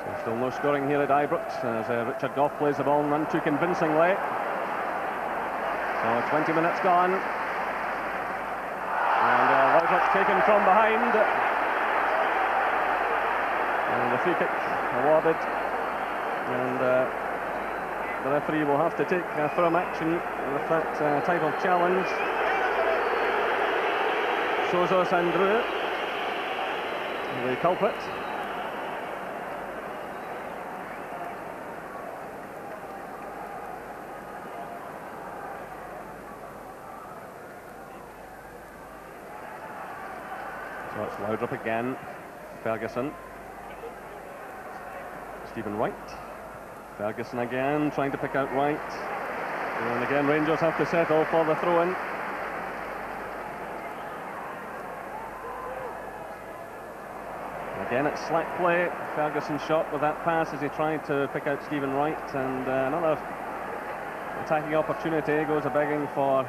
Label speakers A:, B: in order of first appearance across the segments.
A: There's still no scoring here at Ibrox as Richard Gough plays the ball none too convincingly. So 20 minutes gone. And Loudrup taken from behind. And the free kick awarded. And the referee will have to take firm action with that type of challenge. Sozos Andrew, the culprit. So it's Loudrup again. Ferguson. Stephen Wright. Ferguson again, trying to pick out Wright. And again, Rangers have to settle for the throw-in. Again, it's slack play. Ferguson shot with that pass as he tried to pick out Stephen Wright. And another attacking opportunity goes a-begging for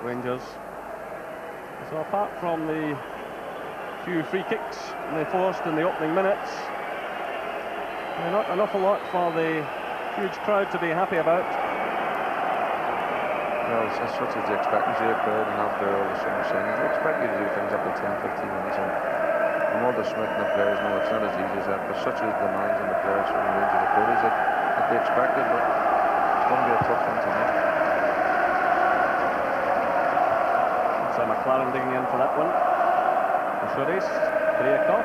A: Rangers. So apart from the few free kicks they forced in the opening minutes, not an awful lot for the huge crowd to be happy about.
B: Well, it's such as the expectancy of the crowd, and after all the summer saying, they expect you to do things up to 10-15 minutes, and all the Smith and the players know it's not as easy as that, but such as the demands on the players from the Rangers supporters that they expected, but it's going to be a tough one tonight.
A: So McLaren digging in for that one. Shuris, Kriakov.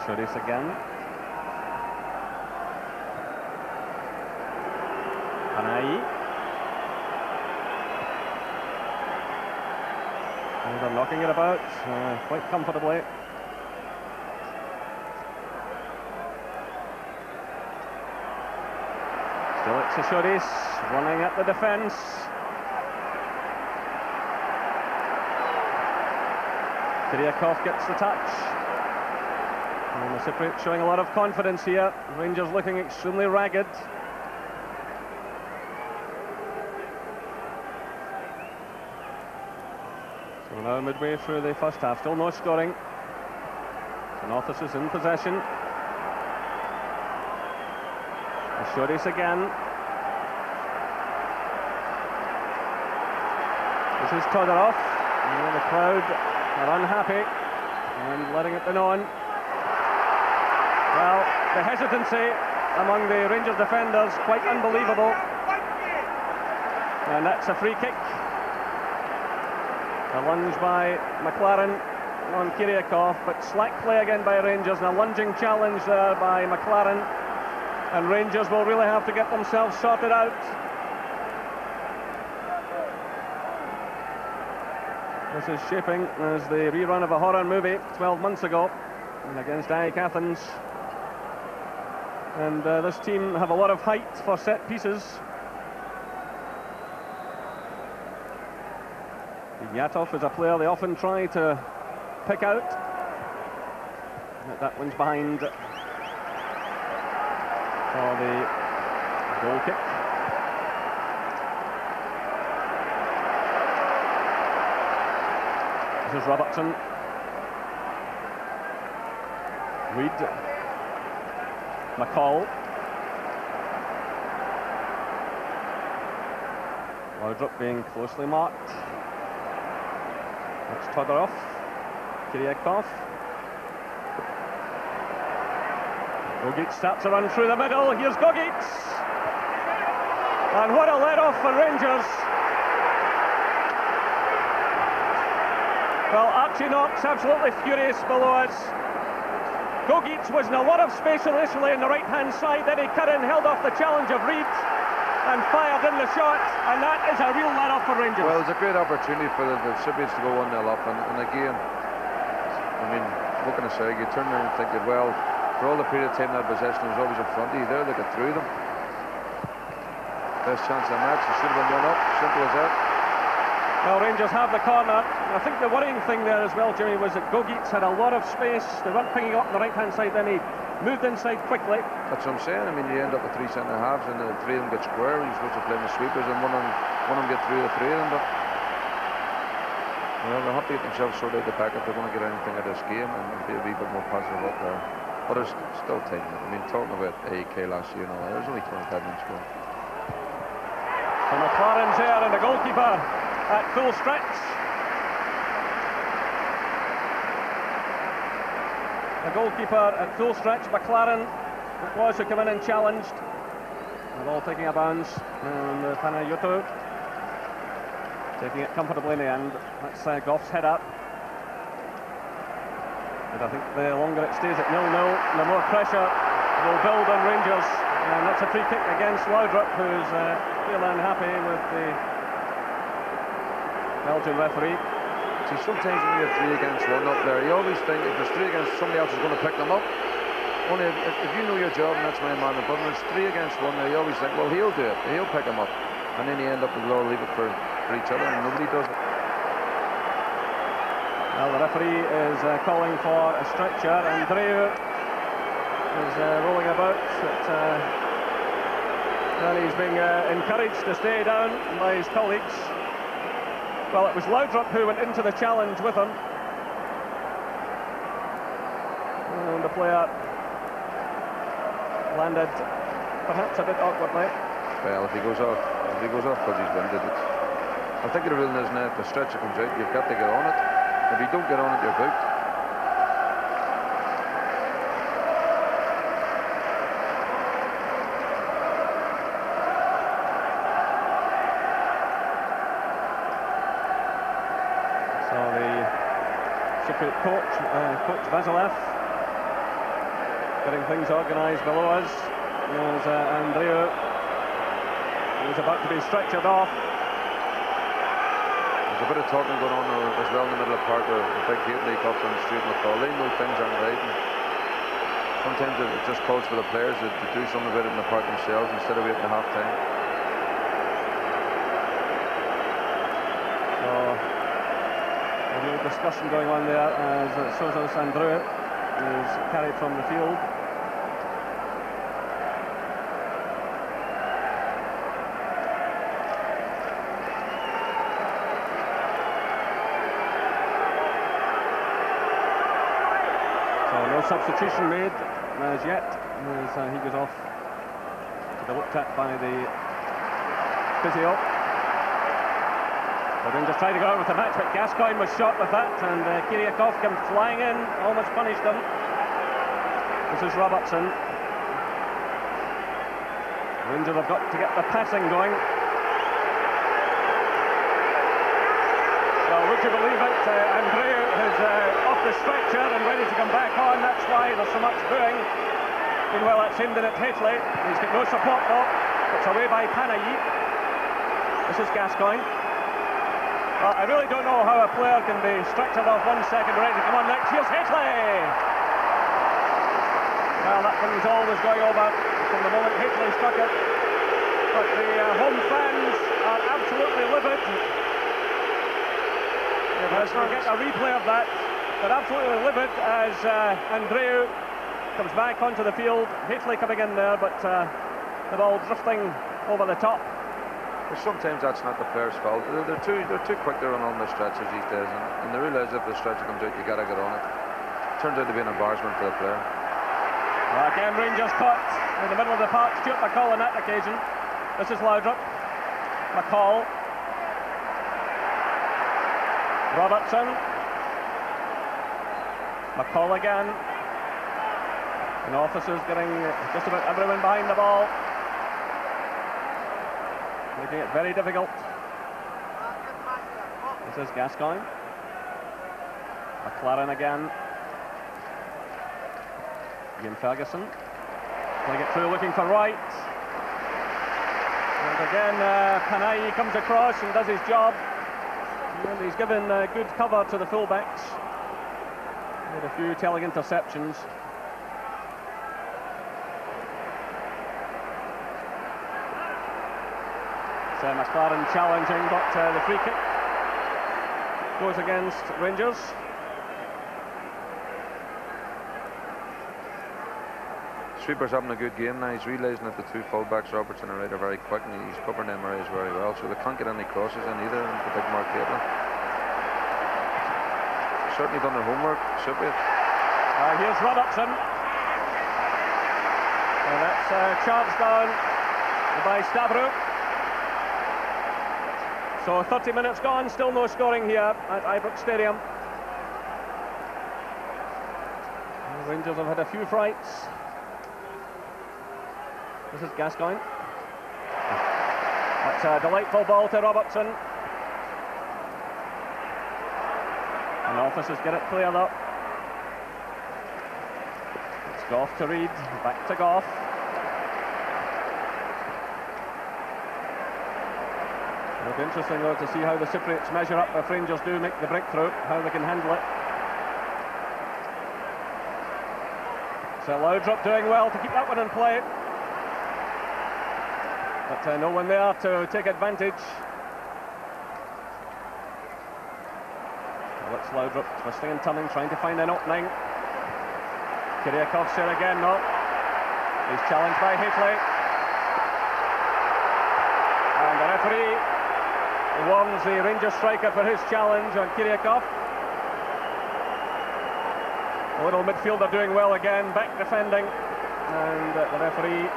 A: Shuris again. Panay. And they're knocking it about quite comfortably. Still it's Shuris running at the defence. Kriakov gets the touch. And the Cypriot showing a lot of confidence here. Rangers looking extremely ragged. So now midway through the first half, still no scoring. Anorthosis in possession. Shuris again. This is Todorov. And the crowd are unhappy and letting it be known. Well, the hesitancy among the Rangers defenders, quite unbelievable. And that's a free kick. A lunge by McLaren on Kriakov, but slack play again by Rangers, and a lunging challenge there by McLaren. And Rangers will really have to get themselves sorted out. This is shaping as the rerun of a horror movie 12 months ago against AEK Athens. And this team have a lot of height for set pieces. Yatov is a player they often try to pick out. That one's behind for the goal kick. This is Robertson. Reid. McCall. Loudrup being closely marked. That's Todorov. Kriakov. Gogic starts to run through the middle. Here's Gogic. And what a let-off for Rangers. Well, Archie Knox absolutely furious below us. Gogic was in a lot of space initially on the right-hand side, then he cut in, held off the challenge of Reid and fired in the shot, and that is a real let-off for Rangers.
B: Well, it was a great opportunity for the Cypriots to go 1-0 up, and again, I mean, what can I say? You turn around and think that, well, for all the period of time that possession was always in front of you there, they got through them. Best chance of the match, it should have been 1 up, simple as that.
A: Well, Rangers have the corner. I think the worrying thing there as well, Jimmy, was that Gogic had a lot of space. They weren't picking up on the right-hand side, then he moved inside quickly.
B: That's what I'm saying. I mean, you end up with 3 centre-halves and the 3 of them get square. You're supposed to play the sweepers and one of them get through the 3 of them. But Well, they'll have to get themselves sorted out the back if they're going to get anything out of this game and be a wee bit more positive up there. But there's still time. I mean, talking about AEK last year and all that, there's only 25 minutes going.
A: So McLaren's there and the goalkeeper at full stretch. The goalkeeper at full stretch, McLaren, it was who came in and challenged. The ball taking a bounce, and Panayotou taking it comfortably in the end. That's Goff's head up. And I think the longer it stays at 0-0, the more pressure will build on Rangers. And that's a free kick against Laudrup, who's feeling happy with the Belgian referee.
B: See, sometimes when you have 3 against 1 up there, you always think if there's 3 against, somebody else is going to pick them up. Only if you know your job and that's my man, but when there's 3 against 1 there, you always think, well, he'll do it, he'll pick them up. And then you end up with all leave it for each other, and nobody does it.
A: Well, the referee is calling for a stretcher, and Dreu is rolling about. And he's being encouraged to stay down by his colleagues. Well, it was Laudrup who went into the challenge with him. And the player landed perhaps a bit awkwardly.
B: Well, if he goes off because he's winded, I think the rule is now if the stretcher comes out, you've got to get on it. If you don't get on it, you're booked.
A: So the Cypriot coach, Coach Vasilev, getting things organised below us. As Andreu is about to be stretchered off.
B: There's a bit of talking going on as well in the middle of the park where the big gate leak up on the street McCall. They know things aren't right. And sometimes it just calls for the players to do something about it in the park themselves instead of waiting at half time.
A: So a real discussion going on there as Sozos Andreu is carried from the field. Substitution made as yet as he goes off to be looked at by the physio. The Rangers tried to go out with the match, but Gascoigne was shot with that, and Kiriakov came flying in, almost punished him. This is Robertson. Rangers have got to get the passing going. Well, would you believe it? Andreu is off the stretcher and ready to come back on. That's why there's so much booing. Meanwhile, that's aimed in at Haitley. He's got no support though. It's away by Panayi. This is Gascoigne. Well, I really don't know how a player can be stretchered off 1 second, ready to come on next. Here's Haitley. Well, that thing's always going over from the moment Haitley struck it. But the home fans are absolutely livid. As we get a replay of that, they're absolutely livid as Andreu comes back onto the field. Haitley coming in there, but the ball drifting over the top.
B: Well, sometimes that's not the player's fault. They're too quick to run on the stretchers these days, and they realise if the stretcher comes out, you got to get on it. Turns out to be an embarrassment for the player.
A: Well, again, Rangers caught in the middle of the park. Stuart McCall on that occasion. This is Laudrup. McCall. Robertson. McCall again. And officers getting just about everyone behind the ball. Making it very difficult. This is Gascoigne. McLaren again. Ian Ferguson. Going to get through looking for Wright. And again, Panayi comes across and does his job. And he's given good cover to the fullbacks. Made a few telling interceptions. So McLaren challenging, but the free kick goes against Rangers.
B: Sweeper's having a good game now. He's realising that the two fullbacks, Robertson and Wright, are very quick, and he's covering them areas very well, so they can't get any crosses in either, the big Mark Caitlin. certainly done their homework, should be.
A: Here's Robertson. And that's charged down by Stavro. So 30 minutes gone, still no scoring here at Ibrox Stadium. The Rangers have had a few frights. This is Gascoigne. That's a delightful ball to Robertson. And officers get it cleared up. It's Goff to Reid, back to Goff. It'll be interesting though to see how the Cypriots measure up if Rangers do make the breakthrough, how they can handle it. So Laudrup doing well to keep that one in play. But no one there to take advantage. Well, it's Laudrup twisting and turning, trying to find an opening. Kiriakov's here again, no. He's challenged by Hafley. And the referee warns the Rangers striker for his challenge on Kiriakov. The little midfielder doing well again, back defending. And the referee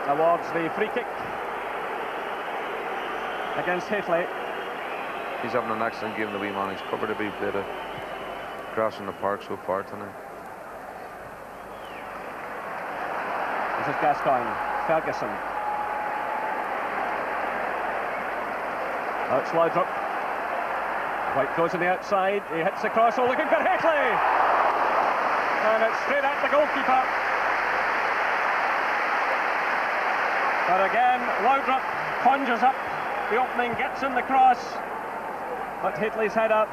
A: awards the free kick against Hafley.
B: He's having an excellent game, the wee man. He's covered a big bit of grass in the park so far tonight.
A: This is Gascoigne, Ferguson. Now it's Laudrup. White goes on the outside, he hits the cross, looking for Hafley! And it's straight at the goalkeeper. But again, Laudrup conjures up the opening, gets in the cross, but Hafley's head up,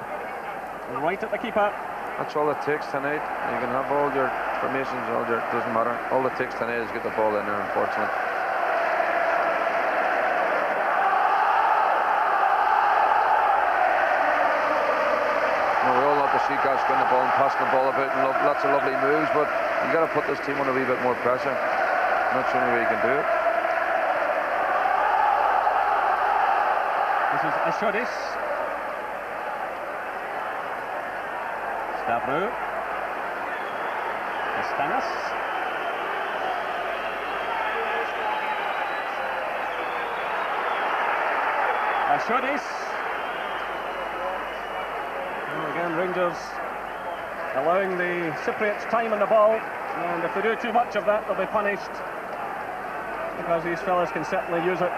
A: right at the keeper.
B: That's all it takes tonight. You can have all your formations, doesn't matter. All it takes tonight is get the ball in there, unfortunately. We all love to see guys getting the ball and passing the ball about and lots of lovely moves, but you've got to put this team on a wee bit more pressure. That's the only way you can do it.
A: This is Ashodis. Stavro. Stanis. Ashodis. Again, Rangers allowing the Cypriots time on the ball, and if they do too much of that, they'll be punished, because these fellas can certainly use it.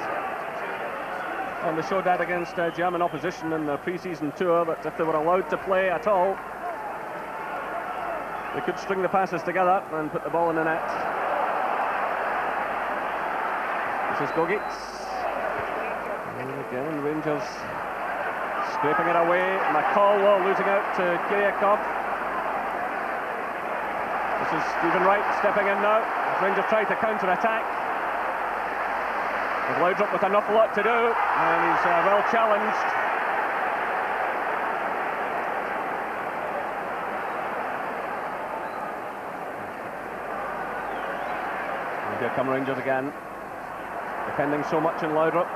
A: And they showed that against German opposition in their pre-season tour, but if they were allowed to play at all, they could string the passes together and put the ball in the net. This is Gogits. And again, Rangers scraping it away. McCall losing out to Kiriakov. This is Stephen Wright stepping in now. Rangers try to counter-attack. With Laudrup with an awful lot to do, and he's well challenged. And here come Rangers again, depending so much on Laudrup.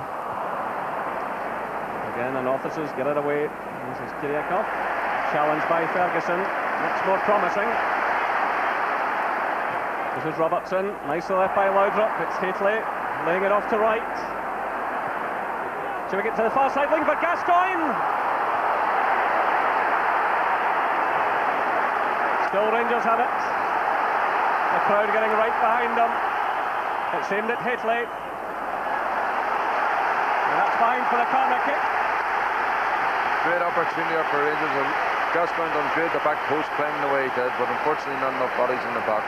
A: Again, Anorthosis get it away. This is Kiriakov, challenged by Ferguson. Looks more promising. This is Robertson, nicely left by Laudrup. It's Hafley, laying it off to Wright. Shall we get to the far side, looking for Gascoigne? Still Rangers have it. The crowd getting right behind them. It's aimed at Hafley. And that's fine for the corner kick.
B: Great opportunity up for Rangers. Gascoigne done good, the back post playing the way he did, but unfortunately not enough bodies in the box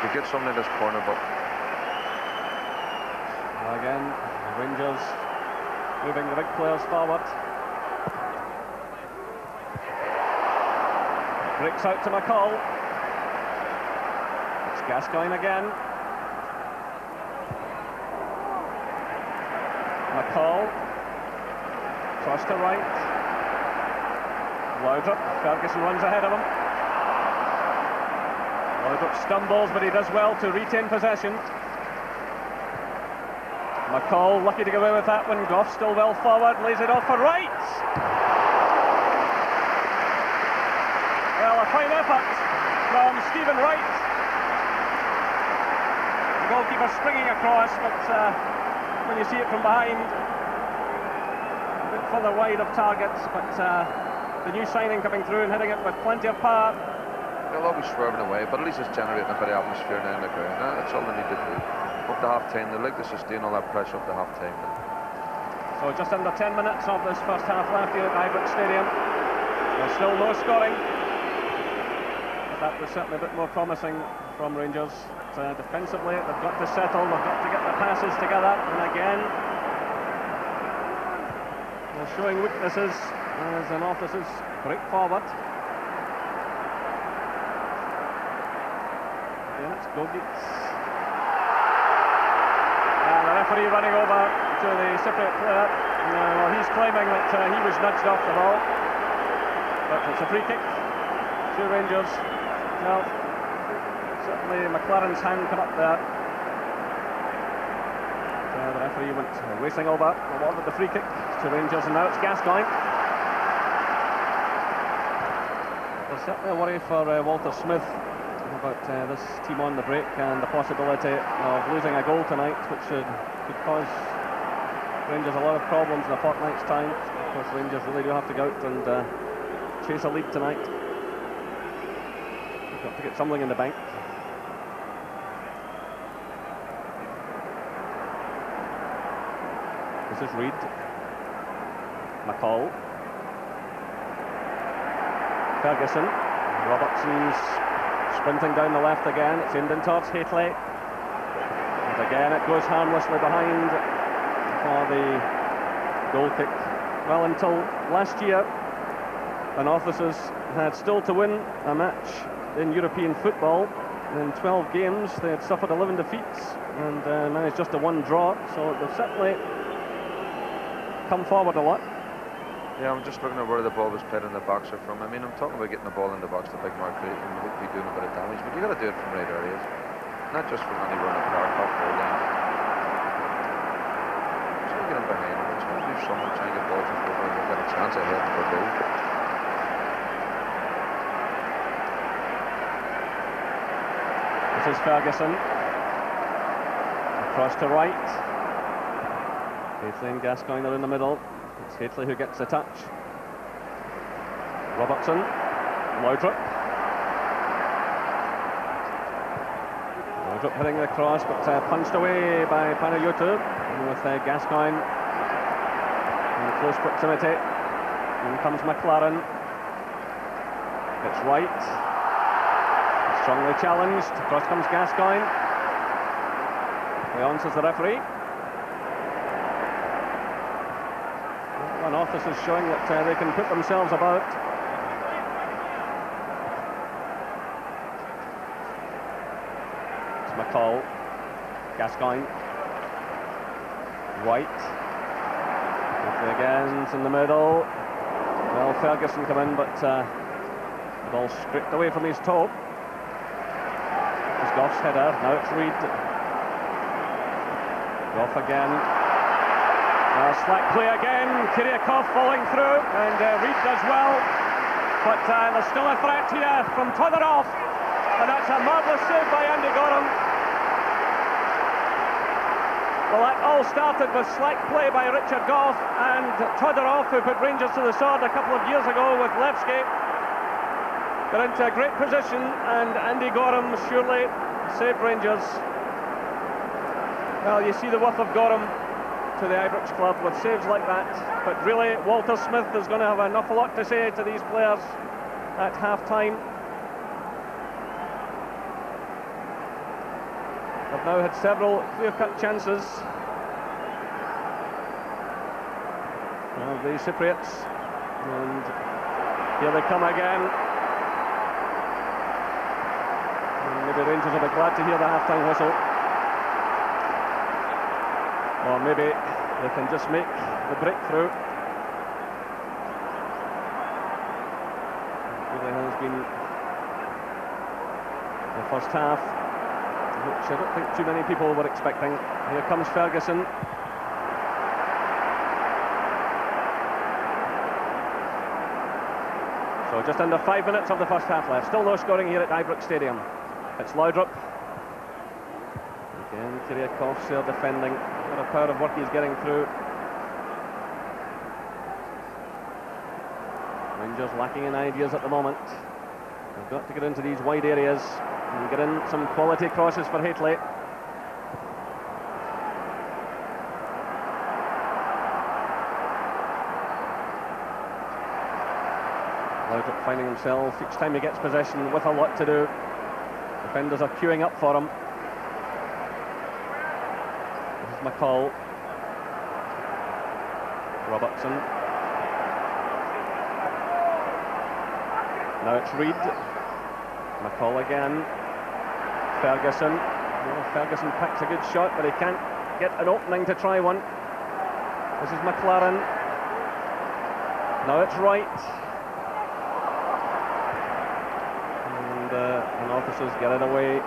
B: to get something in this corner. But
A: again, Rangers moving the big players forward. Breaks out to McCall. It's Gascoigne again. McCall. Cross to Wright. Laudrup. Ferguson runs ahead of him. Laudrup stumbles, but he does well to retain possession. McCall lucky to get away with that one. Goff still well forward, lays it off for Wright. Well, a fine effort from Stephen Wright. The goalkeeper springing across, but when you see it from behind, a bit further wide of targets, but the new signing coming through and hitting it with plenty of power.
B: They'll always swerving away, but at least it's generating a bit of atmosphere now in the ground. That's all they need to do. Up to half-time, they like to sustain all that pressure up to half-time now.
A: So just under 10 minutes of this first half left here at Ibrox Stadium. There's still no scoring. But that was certainly a bit more promising from Rangers. Defensively, they've got to settle, they've got to get the passes together, and again they're showing weaknesses as Anorthosis break forward. Again, it's Gogits. And the referee running over to the Cypriot player. Well, he's claiming that he was nudged off the ball, but it's a free kick to Rangers. Well, certainly McLaren's hand come up there. The referee went racing over, awarded the free kick to Rangers, and now it's Gascoigne. There's certainly a worry for Walter Smith about this team on the break and the possibility of losing a goal tonight, which could cause Rangers a lot of problems in a fortnight's time. Of course, Rangers really do have to go out and chase a lead tonight. They've got to get something in the bank. This is Reid. McCall. Ferguson. Robertson's sprinting down the left again. It's aimed in towards Haitley. And again it goes harmlessly behind for the goal kick. Well, until last year, Anorthosis had still to win a match in European football. In 12 games, they had suffered 11 defeats and managed just a 1 draw. So they've certainly come forward a lot.
B: Yeah, I'm just looking at where the ball was played in the box from. I mean, I'm talking about getting the ball in the box to big mark and hopefully doing a bit of damage, but you got to do it from right areas, not just from anywhere in a park off goal line. Try to get in behind him, try to do something, try to get balls in over and get a chance of hitting for goal.
A: This is Ferguson. Across to right. Haitley and Gascoigne are in the middle. It's Haitley who gets the touch. Robertson. Laudrup. Laudrup hitting the cross, but punched away by Panayotou with Gascoigne in close proximity. In comes McLaren. It's Wright. Strongly challenged. Across comes Gascoigne. Leon says the referee. Anorthosis is showing that they can put themselves about. It's McCall. Gascoigne. White. Again, it's in the middle. Well, Ferguson come in, but the ball scraped away from his toe. It's Goff's header. Now it's Reid. Goff again. Slack play again. Kiriakov falling through, and Reid does well. But there's still a threat here from Todorov, and that's a marvellous save by Andy Gorham. Well, that all started with slack play by Richard Goff and Todorov, who put Rangers to the sword a couple of years ago with Levski. Got into a great position, and Andy Gorham surely saved Rangers. Well, you see the worth of Gorham to the Ibrox club with saves like that, but really Walter Smith is going to have an awful lot to say to these players at half-time. They've now had several clear-cut chances of the Cypriots, and here they come again. And maybe Rangers will be glad to hear the half-time whistle. Or maybe they can just make the breakthrough. It really has been the first half, which I don't think too many people were expecting. Here comes Ferguson. So just under 5 minutes of the first half left. Still no scoring here at Ibrox Stadium. It's Laudrup. Again, Kiriakov's there defending. What a power of work he's getting through. Rangers lacking in ideas at the moment. They've got to get into these wide areas and get in some quality crosses for Haitley. Laudrup finding himself each time he gets possession with a lot to do. Defenders are queuing up for him. This is McCall. Robertson. Now it's Reid. McCall again. Ferguson. Well, Ferguson picks a good shot, but he can't get an opening to try one. This is McLaren. Now it's Wright. And officers get it away.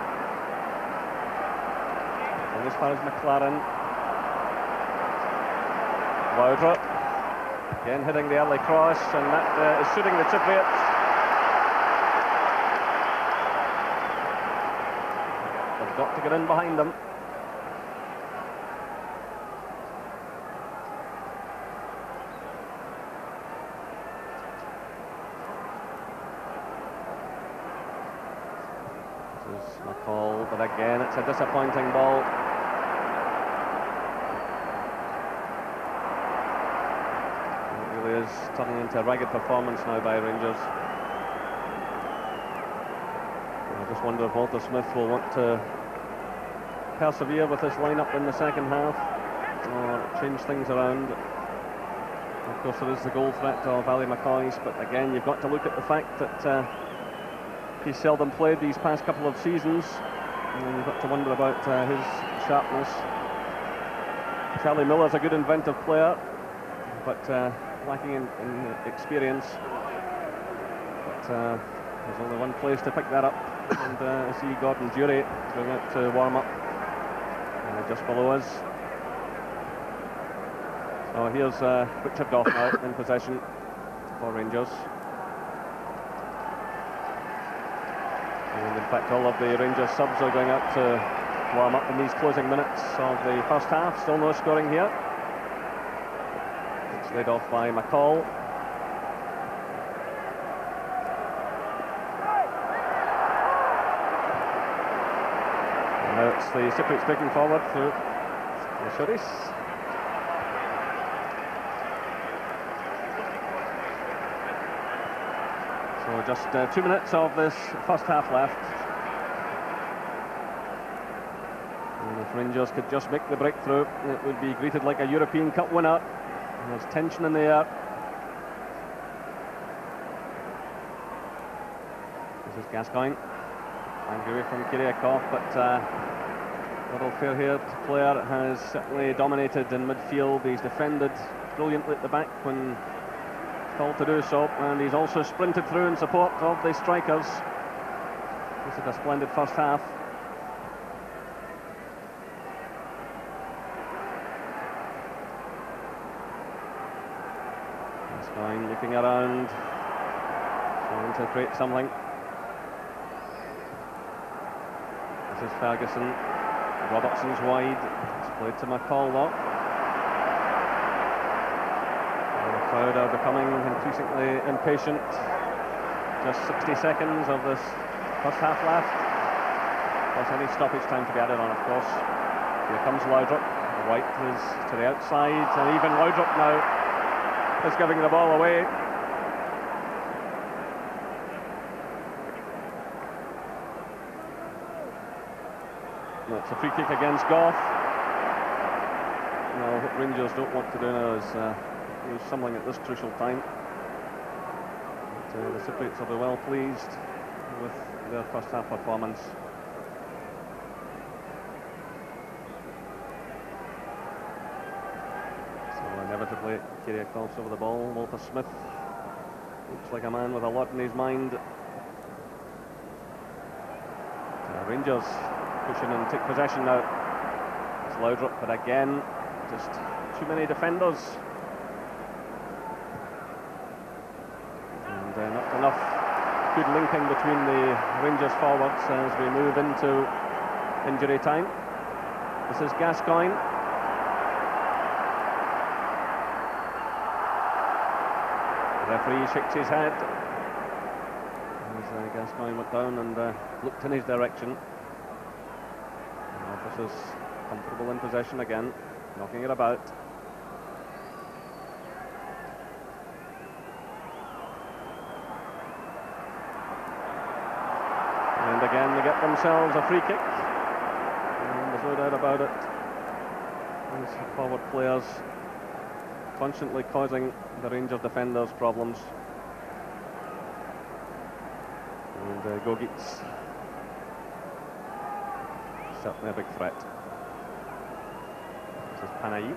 A: And as far as McLaren. Laudrup. Again hitting the early cross, and that is suiting the Cypriots. They've got to get in behind them. This is McCall, but again it's a disappointing ball. It really is turning into a ragged performance now by Rangers. I just wonder if Walter Smith will want to persevere with this lineup in the second half or change things around. Of course there is the goal threat of Ali McCoy's, but again you've got to look at the fact that he's seldom played these past couple of seasons, and you've got to wonder about his sharpness. Charlie Miller's a good inventive player, but lacking in experience. But there's only one place to pick that up, and I see Gordon Dury going out to warm up just below us. So here's Richard Goff now in possession for Rangers. And in fact all of the Rangers subs are going out to warm up in these closing minutes of the first half. Still no scoring here. It's led off by McCall. And now it's the Cypriots breaking forward through Shuris. So just 2 minutes of this first half left. And if Rangers could just make the breakthrough, it would be greeted like a European Cup winner. And there's tension in the air. This is Gascoigne. Angry away from Kiriakov, but little fair-haired player has certainly dominated in midfield. He's defended brilliantly at the back when called to do so, and he's also sprinted through in support of the strikers. This is a splendid first half. Gascoigne looking around, trying to create something. This is Ferguson. Robertson's wide. It's played to McCall though. The crowd are becoming increasingly impatient. Just 60 seconds of this first half left. Plus any stoppage time to be added on, of course. Here comes Laudrup. White is to the outside, and even Laudrup now is giving the ball away. It's a free kick against Goff. Now, what Rangers don't want to do now is use something at this crucial time. But, the Cypriots will be well pleased with their first half performance. So inevitably Kiriakov's over the ball. Walter Smith looks like a man with a lot in his mind. Rangers pushing and take possession now. It's Laudrup, but again, just too many defenders. And And not enough good linking between the Rangers forwards as we move into injury time. This is Gascoigne. The referee shakes his head as Gascoigne went down and looked in his direction. This is comfortable in possession again, knocking it about. And again they get themselves a free kick. And there's no doubt about it. These forward players constantly causing the Rangers defenders problems. And Gogits, certainly a big threat. This is Panayi.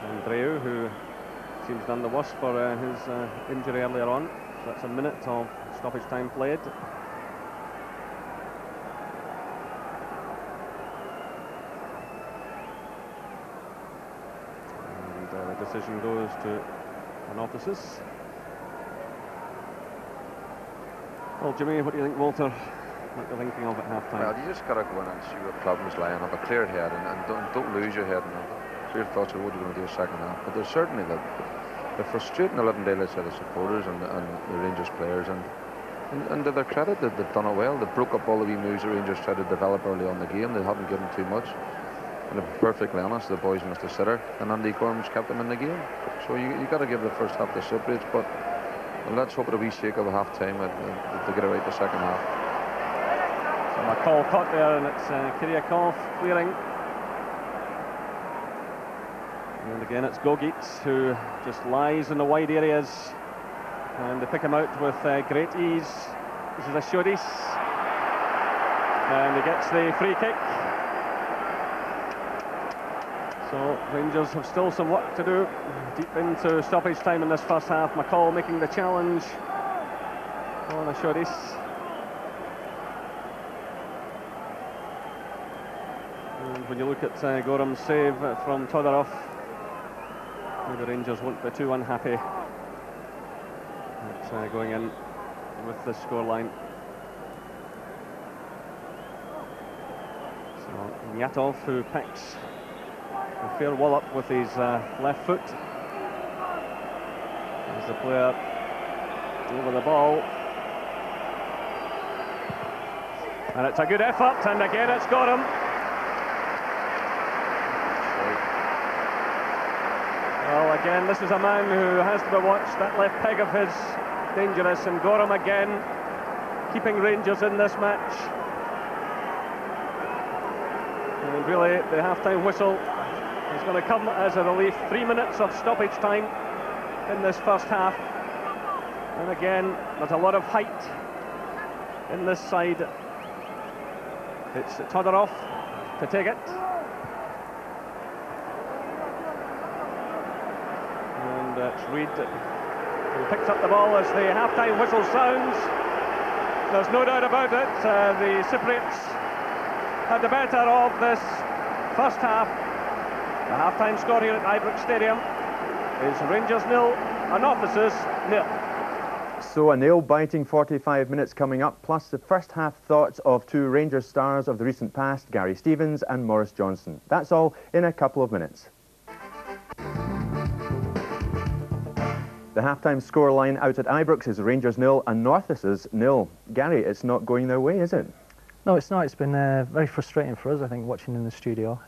A: Andreu, who seems none the worse for his injury earlier on. So that's a minute of stoppage time played. And the decision goes to Anorthosis. Well, Jimmy, what do you think Walter might be thinking of at half-time?
B: Well, you just got to go in and see where problems lie and have a clear head and don't lose your head and clear thoughts of what you're going to do second half. But there's certainly the frustrating the living daylights of the supporters and the Rangers players, and to their credit, they've done it well. They broke up all the wee moves the Rangers tried to develop early on in the game. They haven't given too much. And to be perfectly honest, the boys must have sitter, and Andy Gorham's kept them in the game. So you got to give the first half the separate, but let's hope at a wee shake of a half time that they get it right the second half.
A: So McCall caught there, and it's Kyriakov clearing. And again it's Gogits who just lies in the wide areas, and they pick him out with great ease. This is a Shodis, and he gets the free kick. So Rangers have still some work to do deep into stoppage time in this first half. McCall making the challenge on a Shodis. And when you look at Gorham's save from Todorov, the Rangers won't be too unhappy at going in with the scoreline. So Nyatov, who picks a fair wallop with his left foot, as the player over the ball, and it's a good effort, and again it's Gorham. Well, again, this is a man who has to be watched. That left peg of his, dangerous, and Gorham again keeping Rangers in this match. And really, the half-time whistle is going to come as a relief. 3 minutes of stoppage time in this first half. And again, there's a lot of height in this side. It's Todorov to take it. And it's Reid who picks up the ball as the half-time whistle sounds. There's no doubt about it. The Cypriots had the better of this first half. The half-time score here at Ibrox Stadium is Rangers 0, Anorthosis 0.
C: So a nail-biting 45 minutes coming up, plus the first half thoughts of two Rangers stars of the recent past, Gary Stevens and Maurice Johnson. That's all in a couple of minutes. The half-time scoreline out at Ibrox is Rangers 0, Anorthosis 0. Gary, it's not going their way, is it?
D: No, it's not. It's been very frustrating for us, I think, watching in the studio.